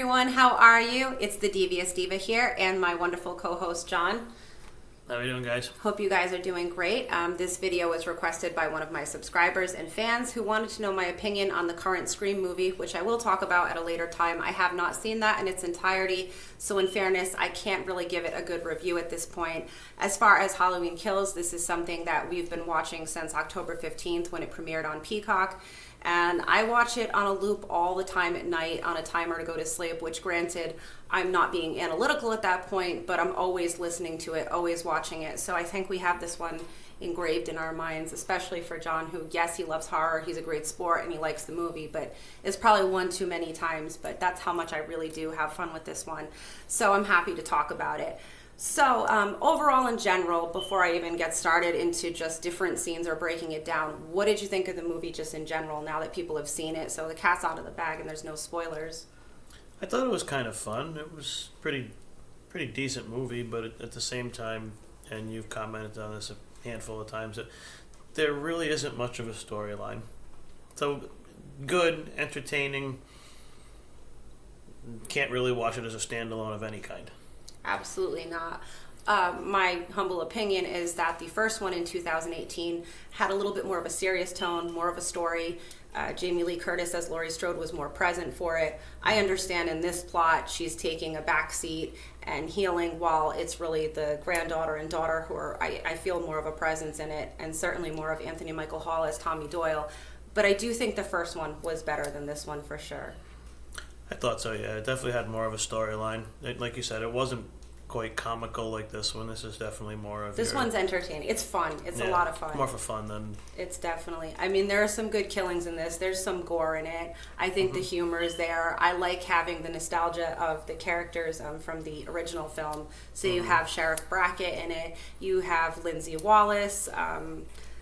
everyone, how are you? It's the Devious Diva here and my wonderful co-host John. How are you doing, guys? Hope you guys are doing great. This video was requested by one of my subscribers and fans who wanted to know my opinion on the current Scream movie, which I will talk about at a later time. I have not seen that in its entirety, so in fairness, I can't really give it a good review at this point. As far as Halloween Kills, this is something that we've been watching since October 15th when it premiered on Peacock. And I watch it on a loop all the time at night on a timer to go to sleep, which granted, I'm not being analytical at that point, but I'm always listening to it, always watching it. So I think we have this one engraved in our minds, especially for John, who, yes, he loves horror, he's a great sport, and he likes the movie, but it's probably one too many times, but that's how much I really do have fun with this one. So I'm happy to talk about it. So overall in general, before I even get started into just different scenes or breaking it down, what did you think of the movie just in general now that people have seen it? So the cat's out of the bag and there's no spoilers. I thought it was kind of fun. It was pretty decent movie, but at the same time, and you've commented on this a handful of times, that there really isn't much of a storyline. So good, entertaining. Can't really watch it as a standalone of any kind. Absolutely not. My humble opinion is that the first one in 2018 had a little bit more of a serious tone, more of a story. Jamie Lee Curtis as Laurie Strode was more present for it. I understand in this plot she's taking a backseat and healing, while it's really the granddaughter and daughter who are, I feel, more of a presence in it, and certainly more of Anthony Michael Hall as Tommy Doyle. But I do think the first one was better than this one for sure. I thought so, yeah. It definitely had more of a storyline. Like you said, it wasn't quite comical like this one. This is definitely more of This one's entertaining. It's fun. It's a lot of fun. More for fun than... It's definitely... I mean, there are some good killings in this. There's some gore in it. I think the humor is there. I like having the nostalgia of the characters from the original film. So you have Sheriff Brackett in it. You have Lindsay Wallace.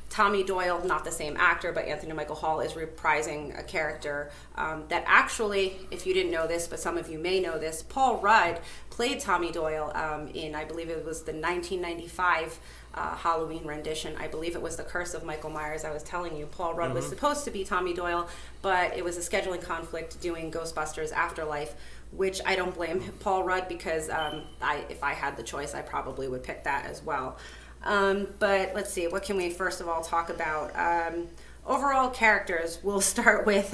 Tommy Doyle, not the same actor, but Anthony Michael Hall is reprising a character that actually, if you didn't know this, but some of you may know this, Paul Rudd played Tommy Doyle in, I believe it was the 1995 Halloween rendition. I believe it was The Curse of Michael Myers. I was telling you, Paul Rudd was supposed to be Tommy Doyle, but it was a scheduling conflict doing Ghostbusters Afterlife, which I don't blame Paul Rudd, because if I had the choice, I probably would pick that as well. But let's see, what can we first of all talk about? Overall characters, we'll start with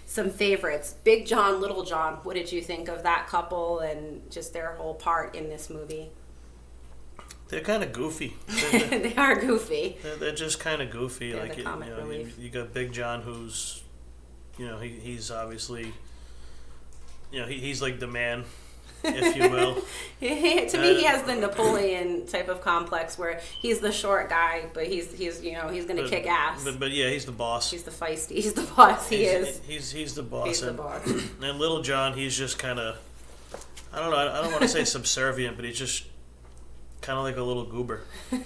some favorites. Big John, Little John, what did you think of that couple and just their whole part in this movie? They're kind of goofy. They are goofy. They're just kind of goofy. They're like the comic relief. You got Big John, who's, he's obviously, he's like the man, if you will. To me, he has the Napoleon type of complex where he's the short guy, but he's going to kick ass. But yeah, he's the boss. He's the feisty. He's the boss. He's the boss. He's the boss. And Little John, he's just kind of, I don't know. I don't want to say subservient, but he's just kind of like a little goober. He's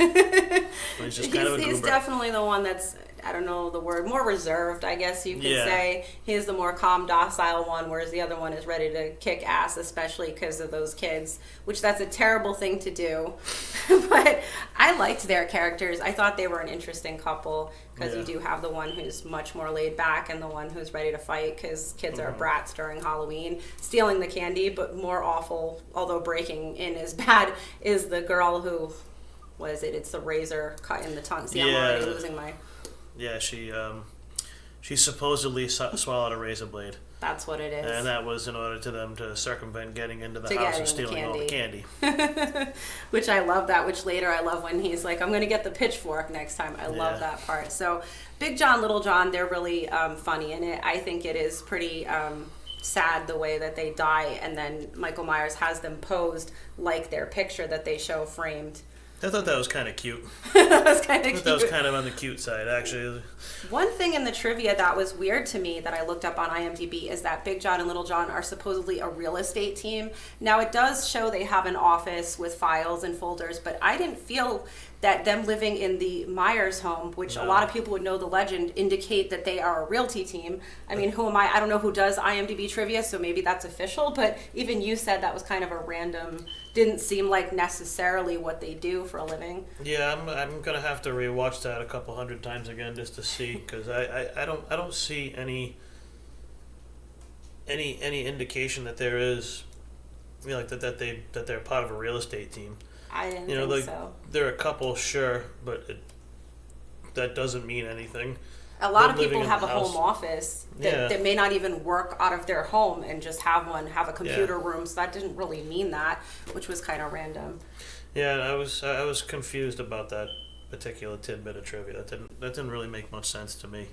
just kind of a goober. He's definitely the one that's, I don't know the word, more reserved, I guess you could say. He's the more calm, docile one, whereas the other one is ready to kick ass, especially because of those kids, which that's a terrible thing to do. But I liked their characters. I thought they were an interesting couple, because you do have the one who's much more laid back and the one who's ready to fight, because kids are brats during Halloween. Stealing the candy, but more awful, although breaking in is bad, is the girl who, what is it? It's the razor cut in the tongue. See, I'm already losing my... Yeah, she supposedly swallowed a razor blade. That's what it is. And that was in order to them to circumvent getting into the house and stealing all the candy. Which I love that, which later I love when he's like, I'm going to get the pitchfork next time. I love that part. So Big John, Little John, they're really funny in it. I think it is pretty sad the way that they die, and then Michael Myers has them posed like their picture that they show framed. I thought that was kind of cute. That was kind of cute. That was kind of on the cute side, actually. One thing in the trivia that was weird to me that I looked up on IMDb is that Big John and Little John are supposedly a real estate team. Now, it does show they have an office with files and folders, but I didn't feel that them living in the Myers home, which a lot of people would know the legend, indicate that they are a realty team. I mean, who am I? I don't know who does IMDb trivia, so maybe that's official, but even you said that was kind of a random, didn't seem like necessarily what they do for a living. Yeah, I'm gonna have to rewatch that a couple hundred times again just to see, because I don't see any indication that there is, like that they're part of a real estate team. I didn't think think so. They're a couple, sure, but that doesn't mean anything. A lot Them of people living in have the a house. home office that, Yeah. that may not even work out of their home and just have a computer room. So that didn't really mean that, which was kind of random. Yeah, I was confused about that particular tidbit of trivia. That didn't really make much sense to me.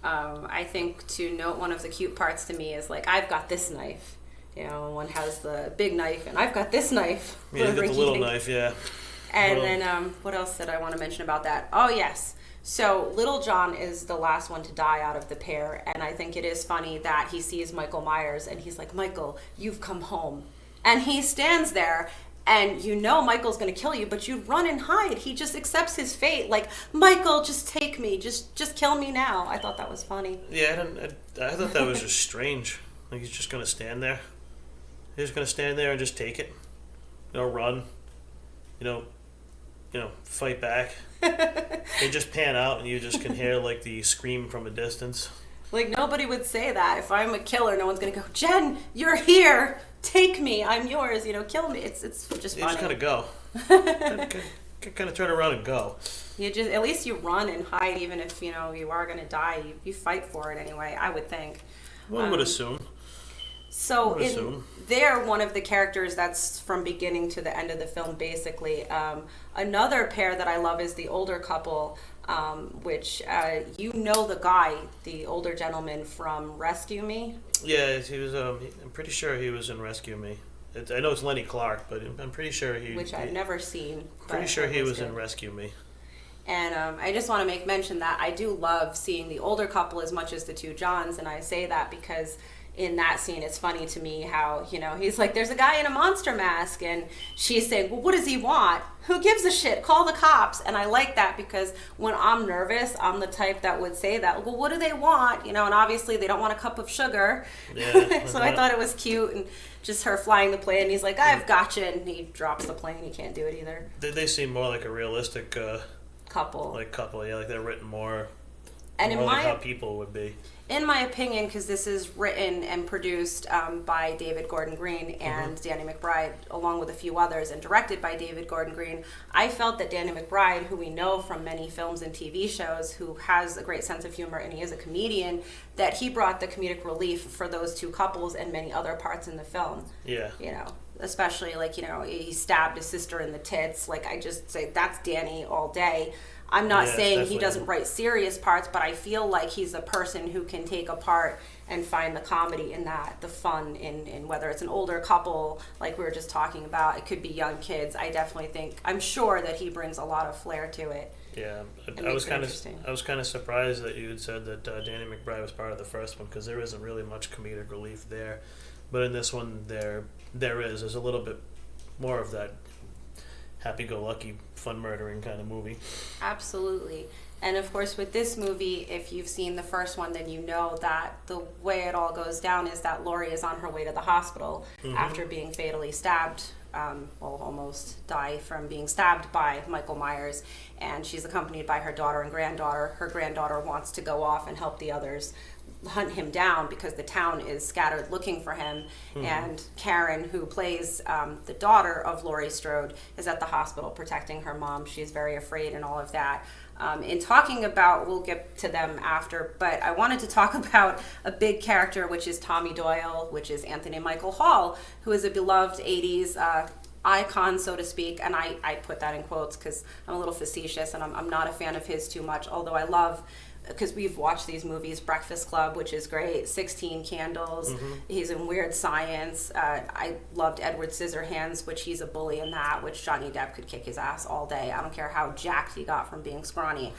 I think to note one of the cute parts to me is like, I've got this knife. One has the big knife, and I've got this knife. Yeah, you got the Rinky little dink. knife, yeah. And Well- then, what else did I want to mention about that? Oh, yes. So, Little John is the last one to die out of the pair. And I think it is funny that he sees Michael Myers and he's like, Michael, you've come home. And he stands there and Michael's going to kill you, but you run and hide. He just accepts his fate. Like, Michael, just take me. Just kill me now. I thought that was funny. Yeah, I thought that was just strange. Like, he's just going to stand there. He's just going to stand there and just take it. Run. Fight back. They just pan out and you just can hear like the scream from a distance. Like, nobody would say that. If I'm a killer, no one's going to go, Jen, you're here. Take me. I'm yours. Kill me. It's just You funny. just kind of go. kind of turn around and go. At least you run and hide, even if, you are going to die. You fight for it anyway, I would think. One would assume. So would assume. they're one of the characters that's from beginning to the end of the film, basically. Another pair that I love is the older couple, which the guy, the older gentleman from Rescue Me. Yeah, he was. I'm pretty sure he was in Rescue Me. I know it's Lenny Clark, but I'm pretty sure Which I've never seen. Pretty but sure it he was good. in Rescue Me. And I just want to make mention that I do love seeing the older couple as much as the two Johns, and I say that because in that scene it's funny to me how, he's like, there's a guy in a monster mask, and she's saying, well, what does he want? Who gives a shit? Call the cops. And I like that because when I'm nervous, I'm the type that would say that. Well, what do they want? And obviously they don't want a cup of sugar. Yeah. So I thought it was cute, and just her flying the plane, and he's like, I've got you, and he drops the plane. He can't do it either. They seem more like a realistic Couple. couple. Yeah, like they're written more. And more like how people would be. In my opinion, because this is written and produced by David Gordon Green and Danny McBride, along with a few others, and directed by David Gordon Green, I felt that Danny McBride, who we know from many films and TV shows, who has a great sense of humor and he is a comedian, that he brought the comedic relief for those two couples and many other parts in the film. Yeah. Especially he stabbed his sister in the tits. Like, I just say that's Danny all day. I'm not saying definitely. he doesn't write serious parts, but I feel like he's a person who can take a part and find the comedy in that, the fun in whether it's an older couple, like we were just talking about, it could be young kids. I'm sure that he brings a lot of flair to it. Yeah, It I was makes it kind of surprised that you had said that Danny McBride was part of the first one because there isn't really much comedic relief there, but in this one there is. There's a little bit more of that happy-go-lucky, fun murdering kind of movie. Absolutely. And of course, with this movie, if you've seen the first one, then you know that the way it all goes down is that Laurie is on her way to the hospital after being fatally stabbed, almost die from being stabbed by Michael Myers. And she's accompanied by her daughter and granddaughter. Her granddaughter wants to go off and help the others hunt him down because the town is scattered looking for him. And Karen, who plays the daughter of Laurie Strode, is at the hospital protecting her mom. She's very afraid and all of that. In talking about, we'll get to them after, but I wanted to talk about a big character, which is Tommy Doyle, which is Anthony Michael Hall, who is a beloved 80s icon, so to speak, and I put that in quotes because I'm a little facetious and I'm not a fan of his too much, although I love, because we've watched these movies, Breakfast Club, which is great, 16 Candles, he's in Weird Science, I loved Edward Scissorhands, which he's a bully in that, which Johnny Depp could kick his ass all day. I don't care how jacked he got from being scrawny.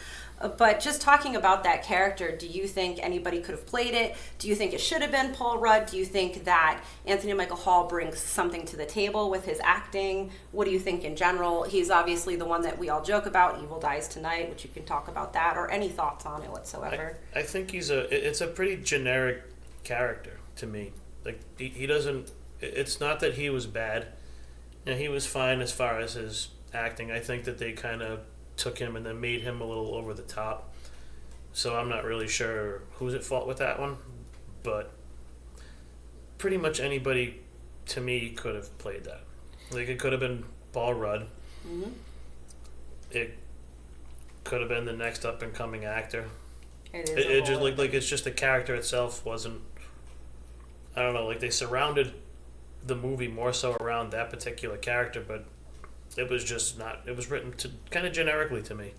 But just talking about that character, do you think anybody could have played it? Do you think it should have been Paul Rudd? Do you think that Anthony Michael Hall brings something to the table with his acting? What do you think in general? He's obviously the one that we all joke about, Evil Dies Tonight, which you can talk about that, or any thoughts on it whatsoever. I think it's a pretty generic character to me. Like, he doesn't, it's not that he was bad. He was fine as far as his acting. I think that they kind of took him and then made him a little over the top. So I'm not really sure who's at fault with that one, but pretty much anybody, to me, could have played that. Like, it could have been Paul Rudd. Mm-hmm. It could have been the next up and coming actor. It just like it's just the character itself wasn't. I don't know. Like, they surrounded the movie more so around that particular character, but it was just not. It was written to kind of generically to me.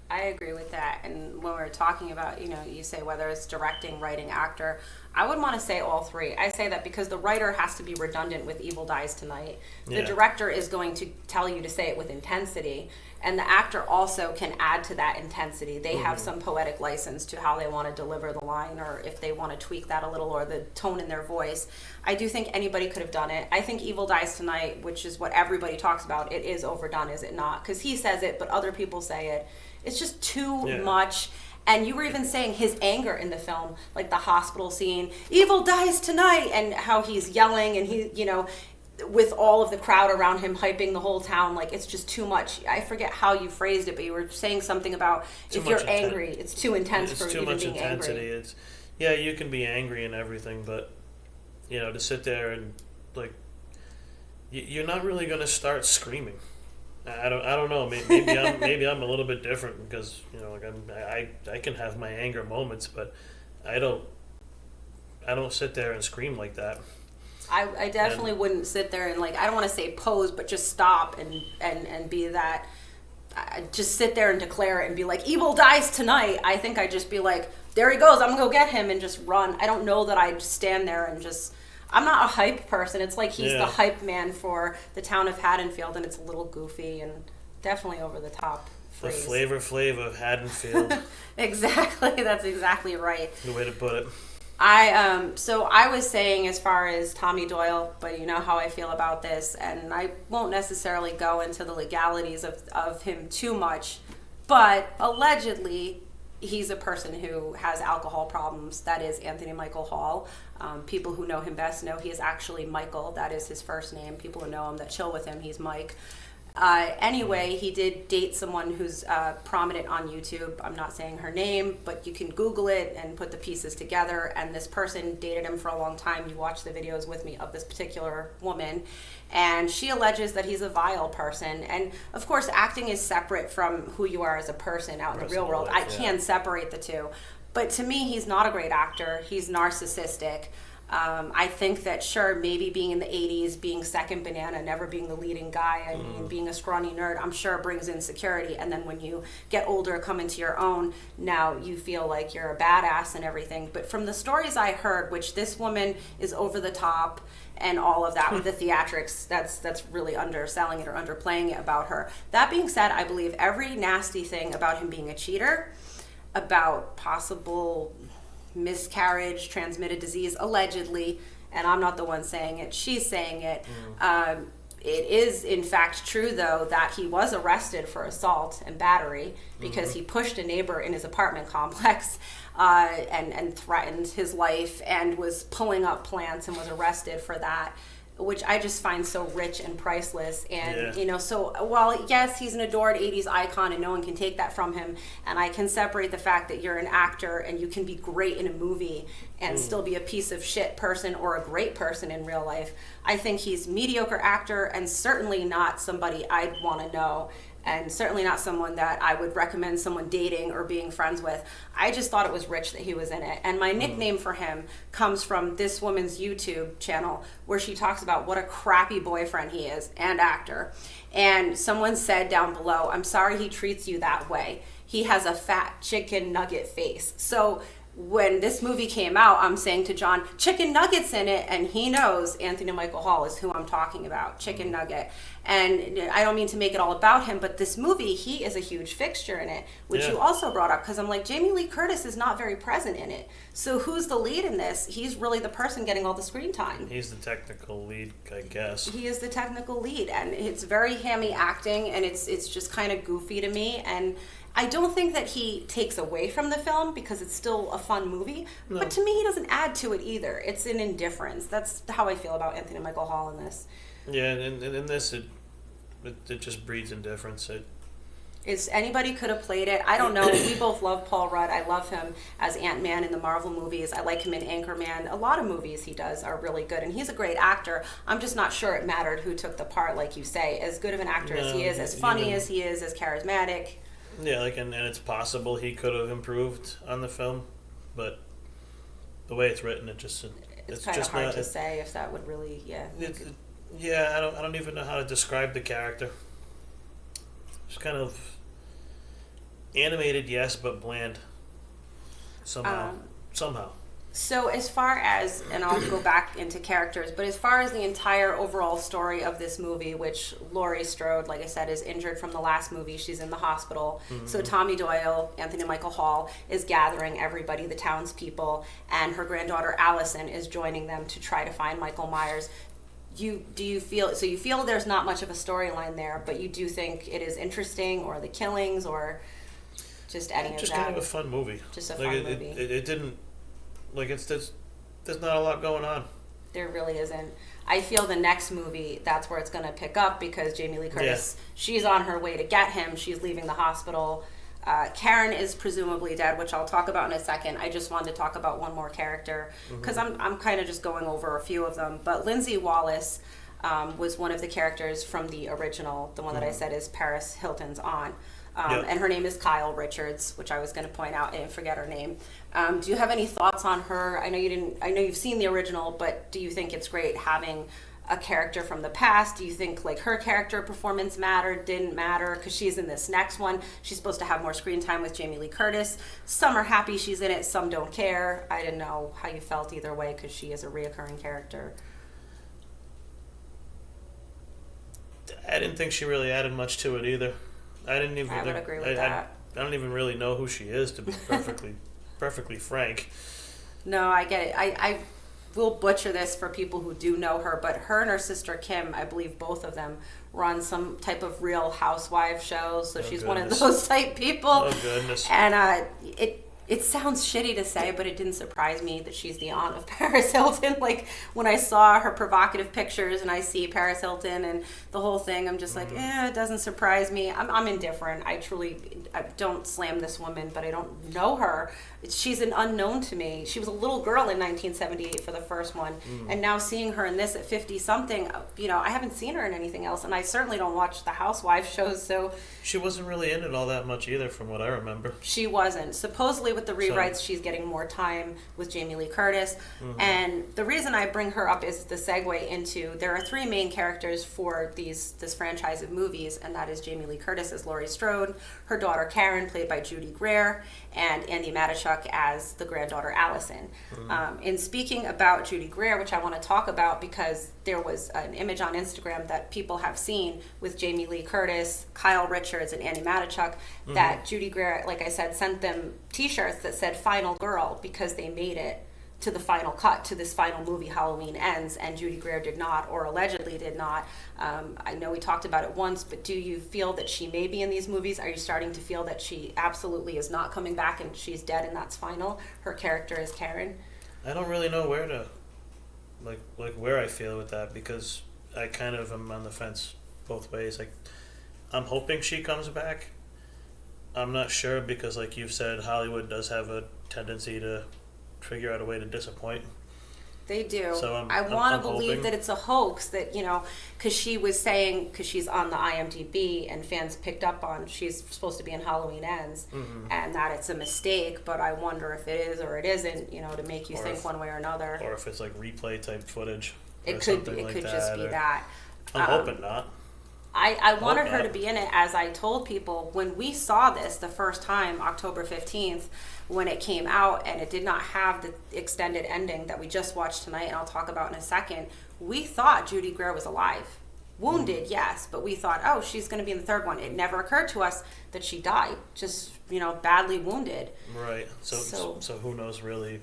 I agree with that. And when we're talking about, you say whether it's directing, writing, actor, I would want to say all three. I say that because the writer has to be redundant with Evil Dies Tonight. The director is going to tell you to say it with intensity, and the actor also can add to that intensity. They have some poetic license to how they want to deliver the line, or if they want to tweak that a little, or the tone in their voice. I do think anybody could have done it. I think Evil Dies Tonight, which is what everybody talks about, it is overdone, is it not? Because he says it, but other people say it. It's just too much. And you were even saying his anger in the film, like the hospital scene, evil dies tonight, and how he's yelling and he, with all of the crowd around him hyping the whole town, like it's just too much. I forget how you phrased it, but you were saying something about if you're angry, it's too intense for even being angry. It's too much intensity. It's, you can be angry and everything, but, to sit there and, like, you're not really going to start screaming. I don't know. Maybe I'm a little bit different because I can have my anger moments, but I don't sit there and scream like that. I definitely wouldn't sit there and, like, I don't want to say pose, but just stop and be that. Just sit there and declare it and be like, evil dies tonight. I think I'd just be like, there he goes, I'm gonna go get him, and just run. I don't know that I'd stand there and just. I'm not a hype person. It's like he's the hype man for the town of Haddonfield, and it's a little goofy and definitely over the top phrase. The Flavor Flav of Haddonfield. Exactly. That's exactly right. The way to put it. So I was saying as far as Tommy Doyle, but you know how I feel about this, and I won't necessarily go into the legalities of him too much, but allegedly he's a person who has alcohol problems. That is Anthony Michael Hall. People who know him best know he is actually Michael. That is his first name. People who know him that chill with him, he's Mike. Anyway, he did date someone who's prominent on YouTube. I'm not saying her name, but you can Google it and put the pieces together. And this person dated him for a long time. You watch the videos with me of this particular woman. And she alleges that he's a vile person. And of course, acting is separate from who you are as a person out in the real world. I can separate the two. But to me, he's not a great actor. He's narcissistic. I think that, sure, maybe being in the 80s, being second banana, never being the leading guy, I mean, being a scrawny nerd, I'm sure brings insecurity. And then when you get older, come into your own, now you feel like you're a badass and everything. But from the stories I heard, which this woman is over the top and all of that with the theatrics, that's really underselling it or underplaying it about her. That being said, I believe every nasty thing about him being a cheater, about possible miscarriage, transmitted disease, allegedly, and I'm not the one saying it, she's saying it. It is in fact true, though, that he was arrested for assault and battery because he pushed a neighbor in his apartment complex and threatened his life and was pulling up plants and was arrested for that, which I just find so rich and priceless. And, so while, yes, he's an adored 80s icon and no one can take that from him, and I can separate the fact that you're an actor and you can be great in a movie and still be a piece of shit person or a great person in real life, I think he's mediocre actor and certainly not somebody I'd want to know, and certainly not someone that I would recommend someone dating or being friends with. I just thought it was rich that he was in it. And my nickname for him comes from this woman's YouTube channel where she talks about what a crappy boyfriend he is and actor. And someone said down below, I'm sorry he treats you that way. He has a fat chicken nugget face. So when this movie came out, I'm saying to John, chicken nuggets in it, and he knows Anthony Michael Hall is who I'm talking about, chicken nugget. And I don't mean to make it all about him, but this movie, he is a huge fixture in it, which you also brought up, because I'm like, Jamie Lee Curtis is not very present in it. So who's the lead in this? He's really the person getting all the screen time. He's the technical lead, I guess. He is the technical lead, and it's very hammy acting, and it's just kind of goofy to me, and I don't think that he takes away from the film because it's still a fun movie, but to me he doesn't add to it either. It's an indifference. That's how I feel about Anthony Michael Hall in this. Yeah, and in this, it just breeds indifference. Is anybody could have played it. I don't know. We both love Paul Rudd. I love him as Ant-Man in the Marvel movies. I like him in Anchorman. A lot of movies he does are really good, and he's a great actor. I'm just not sure it mattered who took the part, like you say. As good of an actor as he is, as funny as he is, as charismatic. Yeah, like, and it's possible he could have improved on the film, but the way it's written, it's kind of just hard not, to say if that would really, I don't even know how to describe the character. It's kind of animated, yes, but bland. Somehow. So as far as, and I'll go back into characters, but as far as the entire overall story of this movie, which Laurie Strode, like I said, is injured from the last movie. She's in the hospital. Mm-hmm. So Tommy Doyle, Anthony Michael Hall, is gathering everybody, the townspeople, and her granddaughter Allison is joining them to try to find Michael Myers. You feel there's not much of a storyline there, but you do think it is interesting, or the killings, or just any of that? Just kind of a fun movie. Just a fun movie. It didn't, like, there's not a lot going on. There really isn't. I feel the next movie, that's where it's going to pick up, because Jamie Lee Curtis, she's on her way to get him. She's leaving the hospital. Karen is presumably dead, which I'll talk about in a second. I just wanted to talk about one more character, because I'm kind of just going over a few of them. But Lindsay Wallace was one of the characters from the original, the one that I said is Paris Hilton's aunt. And her name is Kyle Richards, which I was going to point out. I didn't forget her name. Do you have any thoughts on her? I know you've seen the original, but do you think it's great having a character from the past? Do you think like her character performance didn't matter? Because she's in this next one. She's supposed to have more screen time with Jamie Lee Curtis. Some are happy she's in it, some don't care. I didn't know how you felt either way, because she is a reoccurring character. I didn't think she really added much to it either. I would agree with that. I don't even really know who she is, to be perfectly frank. No, I get it. I will butcher this for people who do know her, but her and her sister Kim, I believe both of them, run some type of Real Housewives show. So she's one of those type people. Oh goodness! And it sounds shitty to say, but it didn't surprise me that she's the aunt of Paris Hilton. Like, when I saw her provocative pictures and I see Paris Hilton and the whole thing, I'm just like, it doesn't surprise me. I'm indifferent. I don't slam this woman, but I don't know her. She's an unknown to me. She was a little girl in 1978 for the first one, and now seeing her in this at 50-something, I haven't seen her in anything else, and I certainly don't watch the Housewives shows, so... She wasn't really in it all that much either, from what I remember. She wasn't. Supposedly, with the rewrites, she's getting more time with Jamie Lee Curtis, and the reason I bring her up is the segue into, there are three main characters for this franchise of movies, and that is Jamie Lee Curtis as Laurie Strode, her daughter Karen, played by Judy Greer, and Andy Matichuk as the granddaughter Allison. In speaking about Judy Greer, which I want to talk about because there was an image on Instagram that people have seen with Jamie Lee Curtis, Kyle Richards, and Andy Matichuk, that Judy Greer, like I said, sent them t-shirts that said Final Girl because they made it to the final cut, to this final movie, Halloween Ends, and Judy Greer did not, or allegedly did not. I know we talked about it once, but do you feel that she may be in these movies? Are you starting to feel that she absolutely is not coming back and she's dead and that's final? Her character is Karen? I don't really know where to, like where I feel with that, because I kind of am on the fence both ways. Like, I'm hoping she comes back. I'm not sure, because like you've said, Hollywood does have a tendency to figure out a way to disappoint. They do. So I want to believe hoping that it's a hoax, that, because she was saying, because she's on the IMDb and fans picked up on she's supposed to be in Halloween Ends, and that it's a mistake, but I wonder if it is or it isn't, to make you think one way or another. Or if it's like replay type footage. It could just be that. I'm hoping not. I wanted her to be in it, as I told people when we saw this the first time, October 15th, when it came out, and it did not have the extended ending that we just watched tonight, and I'll talk about in a second. We thought Judy Greer was alive. Wounded, yes, but we thought, oh, she's going to be in the third one. It never occurred to us that she died, just, badly wounded. Right. So who knows really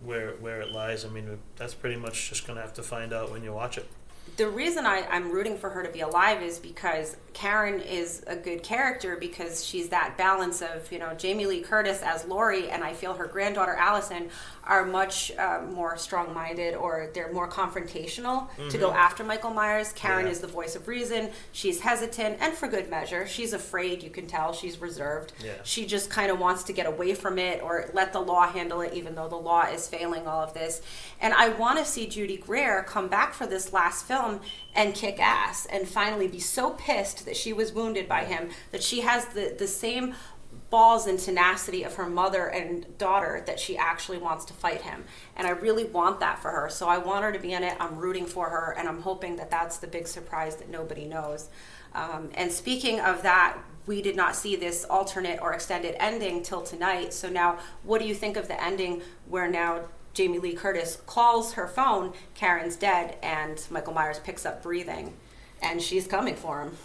where it lies. I mean, that's pretty much just going to have to find out when you watch it. the reason I'm rooting for her to be alive is because Karen is a good character, because she's that balance of, Jamie Lee Curtis as Laurie, and I feel her granddaughter Allison are much more strong-minded, or they're more confrontational to go after Michael Myers. Karen is the voice of reason. She's hesitant, and for good measure. She's afraid, you can tell. She's reserved. Yeah. She just kind of wants to get away from it, or let the law handle it, even though the law is failing all of this. And I want to see Judy Greer come back for this last film and kick ass and finally be so pissed that she was wounded by him, that she has the same balls and tenacity of her mother and daughter, that she actually wants to fight him. And I really want that for her. So I want her to be in it. I'm rooting for her, and I'm hoping that that's the big surprise that nobody knows. And speaking of that, we did not see this alternate or extended ending till tonight. So now, what do you think of the ending where now Jamie Lee Curtis calls her phone, Karen's dead, and Michael Myers picks up breathing, and she's coming for him?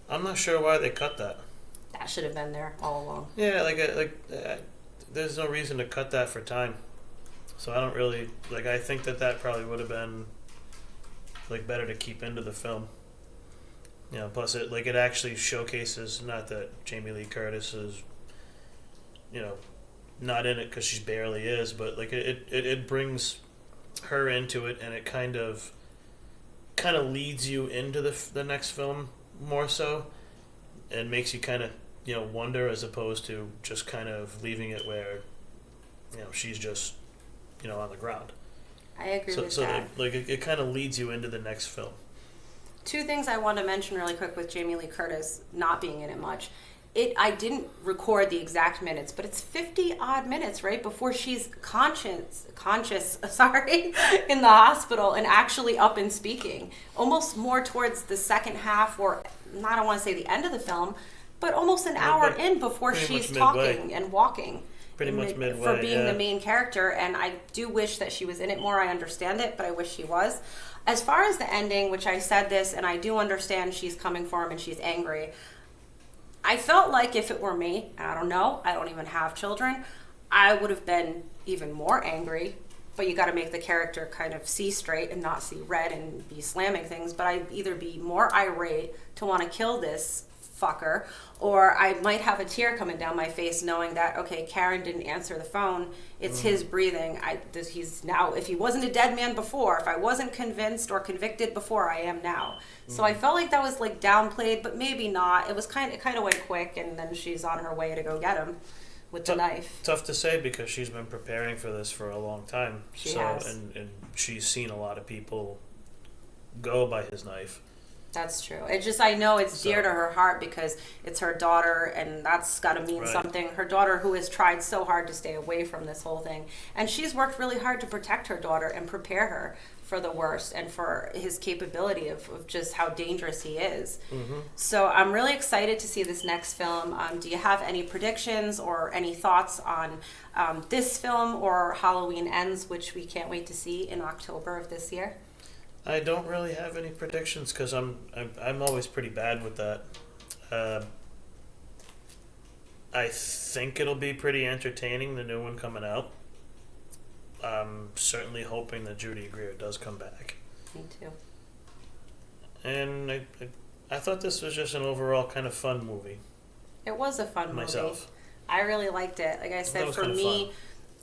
I'm not sure why they cut that. That should have been there all along. Yeah, there's no reason to cut that for time. So I don't really I think that probably would have been better to keep into the film. Plus it actually showcases, not that Jamie Lee Curtis is not in it because she barely is, but it brings her into it, and it kind of leads you into the next film more so, and makes you kind of wonder, as opposed to just kind of leaving it where she's just on the ground. I agree with that. So it kind of leads you into the next film. Two things I want to mention really quick with Jamie Lee Curtis not being in it much. I didn't record the exact minutes, but it's 50 odd minutes right before she's conscious, in the hospital and actually up and speaking. Almost more towards the second half, or I don't want to say the end of the film, but almost an hour in before she's talking and walking. Pretty much midway, for being the main character, and I do wish that she was in it more. I understand it, but I wish she was. As far as the ending, which I said this, and I do understand she's coming for him and she's angry, I felt like if it were me, and I don't know, I don't even have children, I would have been even more angry. But you got to make the character kind of see straight and not see red and be slamming things. But I'd either be more irate to want to kill this fucker, or I might have a tear coming down my face knowing that, okay, Karen didn't answer the phone, it's his breathing. He's now, if he wasn't a dead man before, if I wasn't convinced or convicted before, I am now. So I felt like that was downplayed, but maybe not. It kind of went quick, and then she's on her way to go get him with the knife. Tough to say, because she's been preparing for this for a long time. She has. And she's seen a lot of people go by his knife. That's true. I know it's dear to her heart because it's her daughter, and that's got to mean something. Her daughter, who has tried so hard to stay away from this whole thing. And she's worked really hard to protect her daughter and prepare her for the worst, and for his capability of just how dangerous he is. Mm-hmm. So I'm really excited to see this next film. Do you have any predictions or any thoughts on this film or Halloween Ends, which we can't wait to see in October of this year? I don't really have any predictions, because I'm always pretty bad with that. I think it'll be pretty entertaining, the new one coming out. I'm certainly hoping that Judy Greer does come back. Me too. And I thought this was just an overall kind of fun movie. It was a fun movie. Myself. I really liked it. Like I said, for me,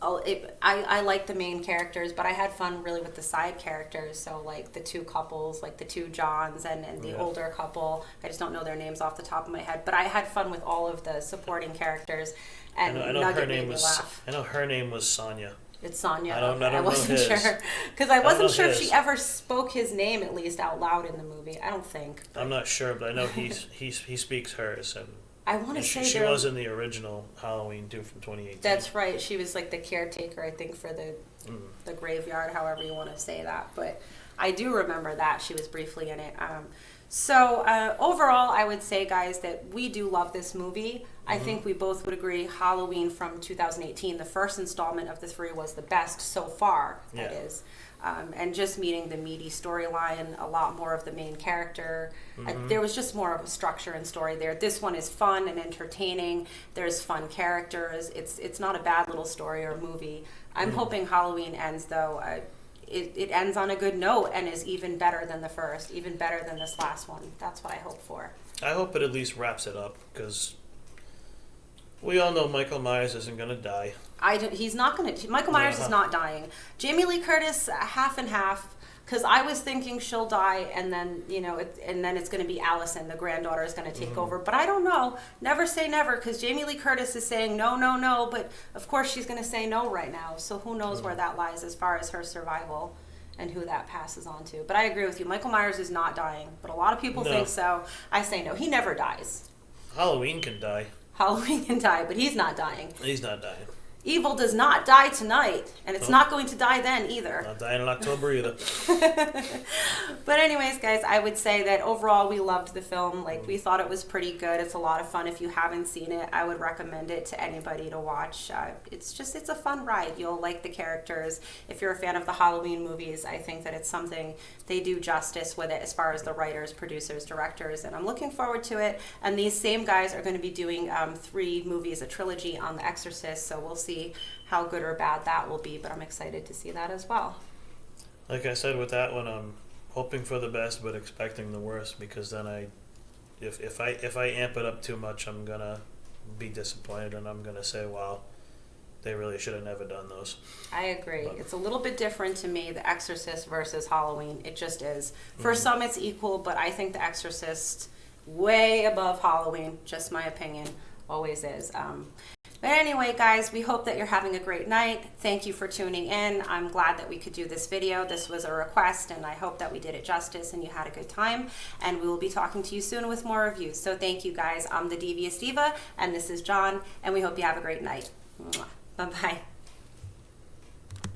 I like the main characters, but I had fun really with the side characters. So like the two couples, like the two Johns and the older couple. I just don't know their names off the top of my head, but I had fun with all of the supporting characters. And I know Nugget made me laugh. I know her name was Sonia. It's Sonia. I wasn't sure because I wasn't sure if she ever spoke his name at least out loud in the movie. I don't think. I'm not sure, but I know he speaks hers. And I want to say she was in the original Halloween too from 2018. That's right. She was like the caretaker, I think, for the graveyard, however you want to say that. But I do remember that she was briefly in it. So overall, I would say, guys, that we do love this movie. I think we both would agree Halloween from 2018, the first installment of the three, was the best so far, that is. And just meeting the meaty storyline, a lot more of the main character. There was just more of a structure and story there. This one is fun and entertaining. There's fun characters. It's not a bad little story or movie. I'm hoping Halloween Ends, though. it ends on a good note and is even better than the first, even better than this last one. That's what I hope for. I hope it at least wraps it up, because we all know Michael Myers isn't going to die. He's not going to. Michael Myers is not dying. Jamie Lee Curtis, half and half. Because I was thinking she'll die, and then and then it's going to be Allison, the granddaughter, is going to take over. But I don't know. Never say never, because Jamie Lee Curtis is saying no, no, no. But of course she's going to say no right now. So who knows where that lies as far as her survival and who that passes on to. But I agree with you. Michael Myers is not dying, but a lot of people think so. I say no. He never dies. Halloween can die. Halloween can die, but he's not dying. He's not dying. Evil does not die tonight, and it's not going to die then either. Not dying in October either. But anyways, guys, I would say that overall we loved the film. Like, we thought it was pretty good. It's a lot of fun. If you haven't seen it, I would recommend it to anybody to watch. It's a fun ride. You'll like the characters. If you're a fan of the Halloween movies, I think that it's something they do justice with it as far as the writers, producers, directors, and I'm looking forward to it. And these same guys are going to be doing 3 movies, a trilogy on The Exorcist, so we'll see how good or bad that will be, but I'm excited to see that as well. Like I said with that one, I'm hoping for the best but expecting the worst, because then if I amp it up too much, I'm gonna be disappointed, and I'm gonna say, wow, they really should have never done those. I agree. It's a little bit different to me, The Exorcist versus Halloween. It just is. For some it's equal, but I think The Exorcist way above Halloween, just my opinion, always is. But anyway, guys, we hope that you're having a great night. Thank you for tuning in. I'm glad that we could do this video. This was a request, and I hope that we did it justice and you had a good time. And we will be talking to you soon with more reviews. So thank you, guys. I'm the Devious Diva, and this is John, and we hope you have a great night. Bye-bye.